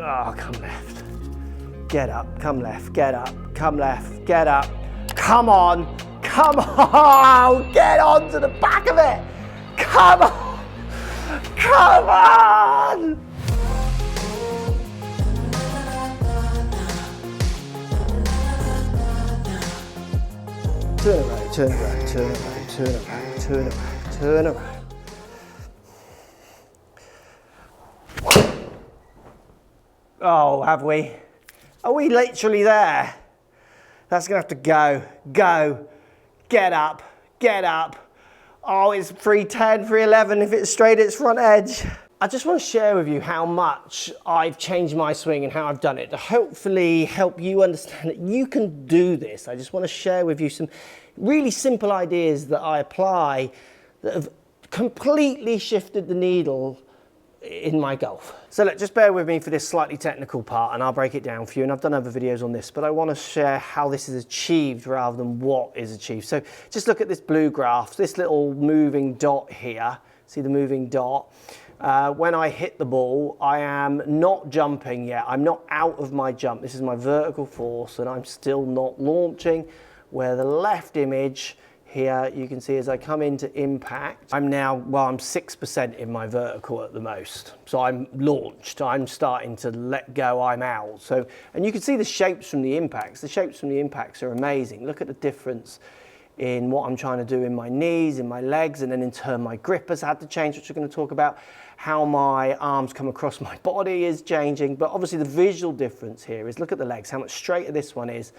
Oh, come left. Get up, come left, get up, come left, get up. Come on, come on, get onto the back of it. Come on, come on. Turn around, turn around, turn around, turn around, turn around, turn around. Oh, have we? Are we literally there? That's gonna have to go, go, get up, get up. Oh, it's 310, 311 if it's straight at its front edge. I just want to share with you how much I've changed my swing and how I've done it to hopefully help you understand that you can do this. I just want to share with you some really simple ideas that I apply that have completely shifted the needle in my golf. So look, just bear with me for this slightly technical part and I'll break it down for you, and I've done other videos on this, but I want to share how this is achieved rather than what is achieved. So just look at this blue graph, this little moving dot here. See the moving dot? When I hit the ball, I am not jumping yet. I'm not out of my jump. This is my vertical force and I'm still not launching. Where the left image here, you can see as I come into impact, I'm now, well, I'm 6% in my vertical at the most. So I'm launched, I'm starting to let go, I'm out. So, and you can see the shapes from the impacts. The shapes from the impacts are amazing. Look at the difference in what I'm trying to do in my knees, in my legs, and then in turn my grip has had to change, which we're going to talk about. How my arms come across my body is changing. But obviously the visual difference here is, look at the legs, how much straighter this one is.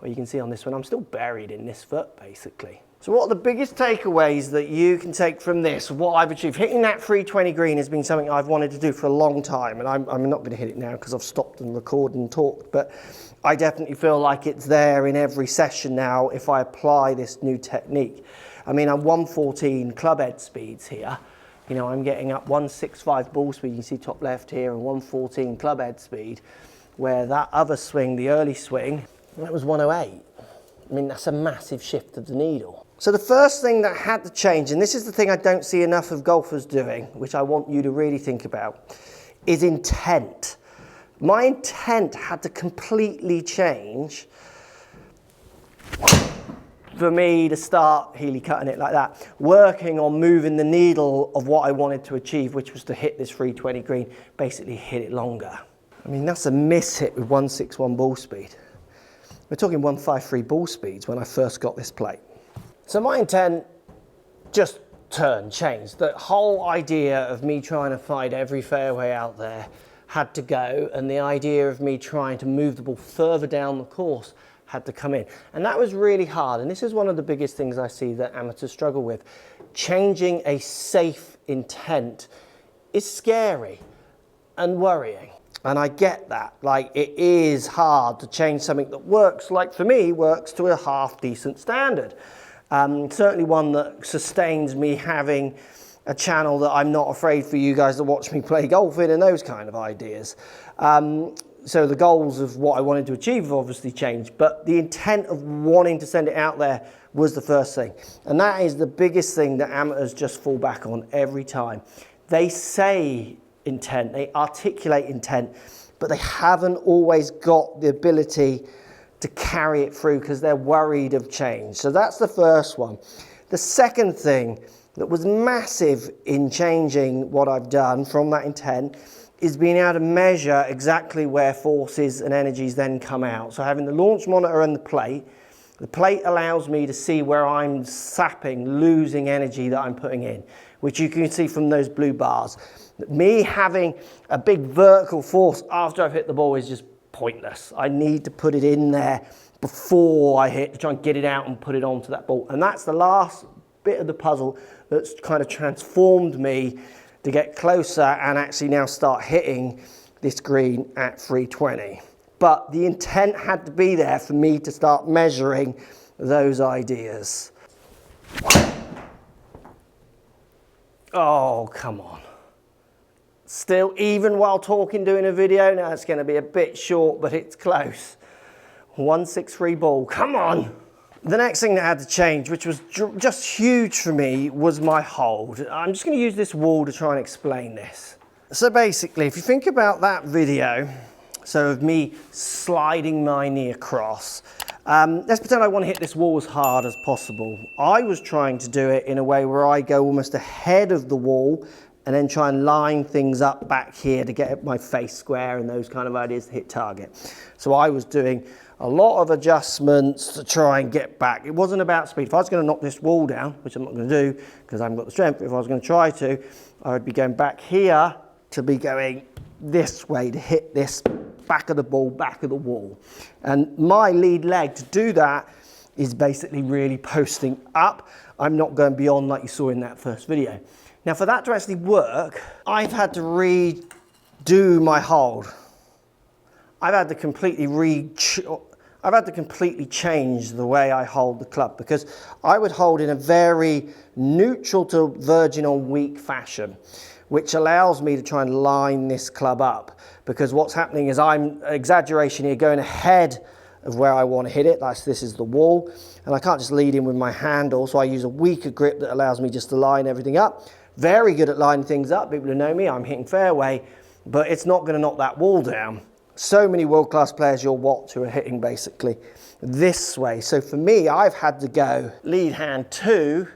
Well, you can see on this one, I'm still buried in this foot, basically. So what are the biggest takeaways that you can take from this, what I've achieved? Hitting that 320 green has been something I've wanted to do for a long time, and I'm not going to hit it now because I've stopped and recorded and talked, but I definitely feel like it's there in every session now if I apply this new technique. I mean, I'm 114 club head speeds here. You know, I'm getting up 165 ball speed, you can see top left here, and 114 club head speed, where that other swing, the early swing, that was 108. I mean, that's a massive shift of the needle. So the first thing that had to change, and this is the thing I don't see enough of golfers doing, which I want you to really think about, is intent. My intent had to completely change for me to start Healy cutting it like that, working on moving the needle of what I wanted to achieve, which was to hit this 320 green, basically hit it longer. I mean, that's a miss hit with 161 ball speed. We're talking 153 ball speeds when I first got this plate. So my intent just changed. The whole idea of me trying to find every fairway out there had to go, and the idea of me trying to move the ball further down the course had to come in. And that was really hard, and this is one of the biggest things I see that amateurs struggle with. Changing a safe intent is scary and worrying. And I get that, like, it is hard to change something that works, like for me, works to a half decent standard. Certainly one that sustains me having a channel that I'm not afraid for you guys to watch me play golf in, and those kind of ideas. So the goals of what I wanted to achieve have obviously changed, but the intent of wanting to send it out there was the first thing. And that is the biggest thing that amateurs just fall back on every time. They say intent, they articulate intent, but they haven't always got the ability to carry it through because they're worried of change. So that's the first one. The second thing that was massive in changing what I've done from that intent is being able to measure exactly where forces and energies then come out. So having the launch monitor and the plate allows me to see where I'm sapping, losing energy that I'm putting in, which you can see from those blue bars. Me having a big vertical force after I've hit the ball is just pointless. I need to put it in there before I hit to try and get it out and put it onto that ball. And that's the last bit of the puzzle that's kind of transformed me to get closer and actually now start hitting this green at 320. But the intent had to be there for me to start measuring those ideas. Oh, come on. Still, even while talking, doing a video, now it's going to be a bit short, but it's close. 163 ball, come on. The next thing that had to change, which was just huge for me, was my hold. I'm just going to use this wall to try and explain this. So basically, if you think about that video, so of me sliding my knee across, let's pretend I want to hit this wall as hard as possible. I was trying to do it in a way where I go almost ahead of the wall and then try and line things up back here to get my face square and those kind of ideas to hit target. So I was doing a lot of adjustments to try and get back. It wasn't about speed. If I was going to knock this wall down, which I'm not going to do because I haven't got the strength, but if I was going to try to, I would be going back here to be going this way to hit this back of the ball, back of the wall. And my lead leg to do that is basically really posting up. I'm not going beyond like you saw in that first video. Now for that to actually work, I've had to redo my hold. I've had to completely change the way I hold the club, because I would hold in a very neutral to verging on weak fashion, which allows me to try and line this club up, because what's happening is I'm, exaggeration here, going ahead of where I want to hit it. Like this is the wall, and I can't just lead in with my handle, so I use a weaker grip that allows me just to line everything up. Very good at lining things up. People who know me, I'm hitting fairway, but it's not going to knock that wall down. So many world-class players you'll watch who are hitting basically this way. So for me, I've had to go lead hand 2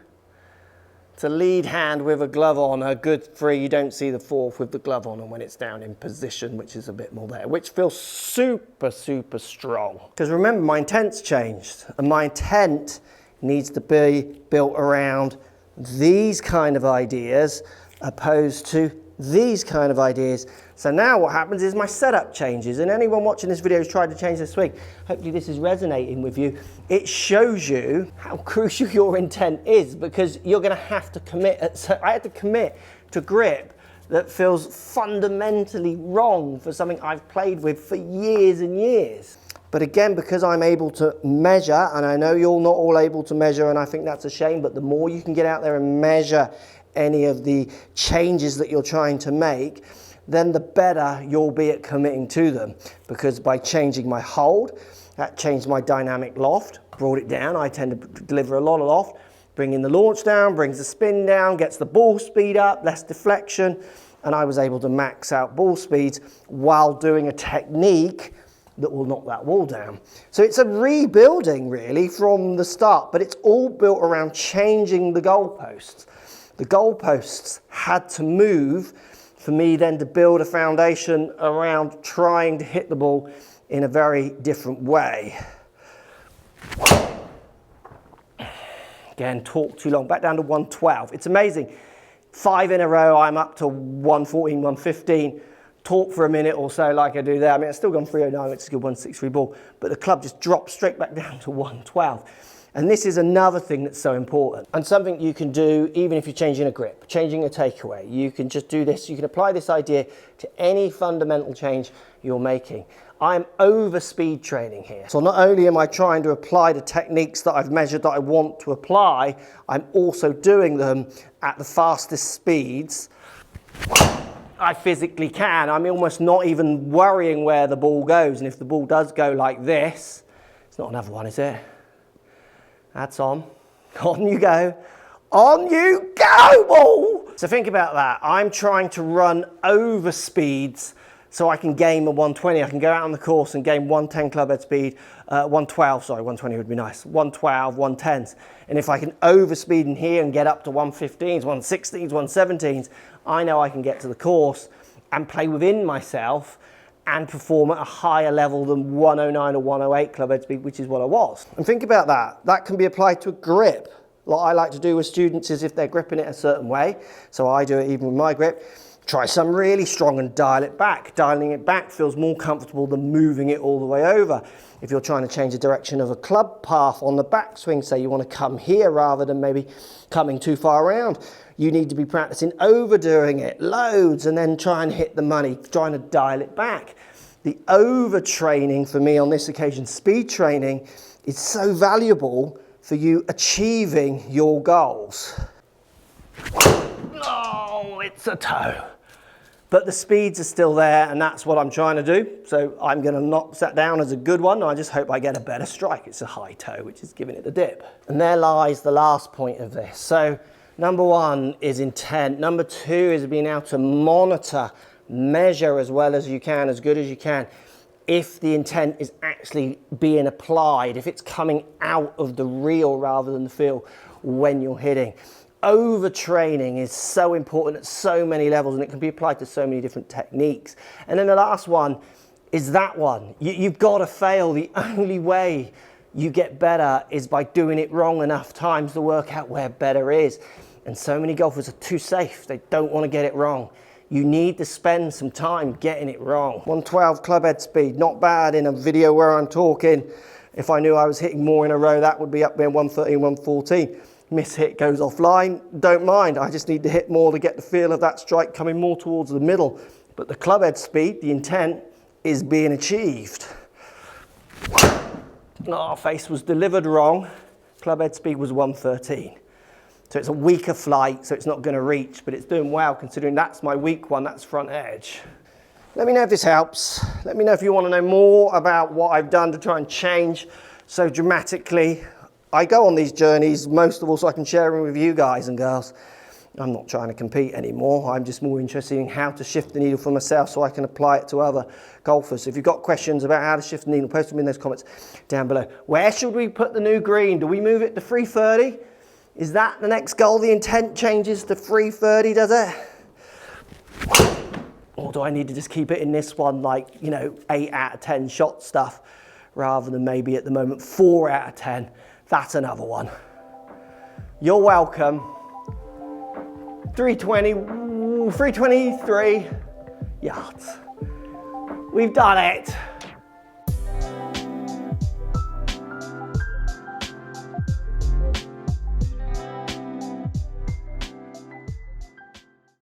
to lead hand with a glove on, a good 3. You don't see the 4th with the glove on, and when it's down in position, which is a bit more there, which feels super, super strong. Because remember, my intent's changed, and my intent needs to be built around these kind of ideas opposed to these kind of ideas. So now what happens is my setup changes, and anyone watching this video who's tried to change their swing, hopefully this is resonating with you. It shows you how crucial your intent is, because you're going to have to commit. So I had to commit to grip that feels fundamentally wrong for something I've played with for years and years. But again, because I'm able to measure, and I know you're not all able to measure, and I think that's a shame, but the more you can get out there and measure any of the changes that you're trying to make, then the better you'll be at committing to them. Because by changing my hold, that changed my dynamic loft, brought it down. I tend to deliver a lot of loft, bringing the launch down, brings the spin down, gets the ball speed up, less deflection, and I was able to max out ball speeds while doing a technique that will knock that wall down. So it's a rebuilding really from the start, but it's all built around changing the goalposts. The goalposts had to move for me then to build a foundation around trying to hit the ball in a very different way. Again, talk too long, back down to 112. It's amazing. 5 in a row, I'm up to 114, 115. Talk for a minute or so like I do there. I mean, I've still gone 309, which is a good 163 ball, but the club just dropped straight back down to 112. And this is another thing that's so important, and something you can do even if you're changing a grip, changing a takeaway. You can just do this. You can apply this idea to any fundamental change you're making. I'm over speed training here. So not only am I trying to apply the techniques that I've measured that I want to apply, I'm also doing them at the fastest speeds I physically can. I'm almost not even worrying where the ball goes. And if the ball does go like this, it's not another one, is it? That's on. On you go. On you go, ball! So think about that. I'm trying to run over speeds so I can gain a 120. I can go out on the course and gain 110 clubhead speed, 112, sorry, 120 would be nice, 112, 110s. And if I can overspeed in here and get up to 115s, 116s, 117s, I know I can get to the course and play within myself and perform at a higher level than 109 or 108 clubhead speed, which is what I was. And think about that. That can be applied to a grip. What I like to do with students is if they're gripping it a certain way, so I do it even with my grip, try some really strong and dial it back. Dialing it back feels more comfortable than moving it all the way over. If you're trying to change the direction of a club path on the backswing, say you want to come here rather than maybe coming too far around, you need to be practicing overdoing it loads and then try and hit the money, trying to dial it back. The overtraining for me on this occasion, speed training, is so valuable for you achieving your goals. Oh, it's a toe. But the speeds are still there, and that's what I'm trying to do. So I'm going to knock that down as a good one. I just hope I get a better strike. It's a high toe, which is giving it the dip. And there lies the last point of this. So Number one is intent. Number two is being able to monitor, measure as well as you can, as good as you can, if the intent is actually being applied, if it's coming out of the reel rather than the field when you're hitting. Overtraining is so important at so many levels, and it can be applied to so many different techniques. And then the last one is that one. You've got to fail. The only way you get better is by doing it wrong enough times to work out where better is. And so many golfers are too safe. They don't want to get it wrong. You need to spend some time getting it wrong. 112 club head speed, not bad in a video where I'm talking. If I knew I was hitting more in a row, that would be up there 113, 114. Miss hit goes offline, don't mind. I just need to hit more to get the feel of that strike coming more towards the middle. But the club head speed, the intent, is being achieved. Oh, face was delivered wrong. Club head speed was 113. So it's a weaker flight, so it's not going to reach, but it's doing well considering that's my weak one, that's front edge. Let me know if this helps. Let me know if you want to know more about what I've done to try and change so dramatically. I go on these journeys, most of all, so I can share them with you guys and girls. I'm not trying to compete anymore. I'm just more interested in how to shift the needle for myself so I can apply it to other golfers. If you've got questions about how to shift the needle, post them in those comments down below. Where should we put the new green? Do we move it to 330? Is that the next goal? The intent changes to 330, does it? Or do I need to just keep it in this one, like, 8 out of 10 shot stuff, rather than maybe at the moment 4 out of 10? That's another one. You're welcome. 323 yards. We've done it.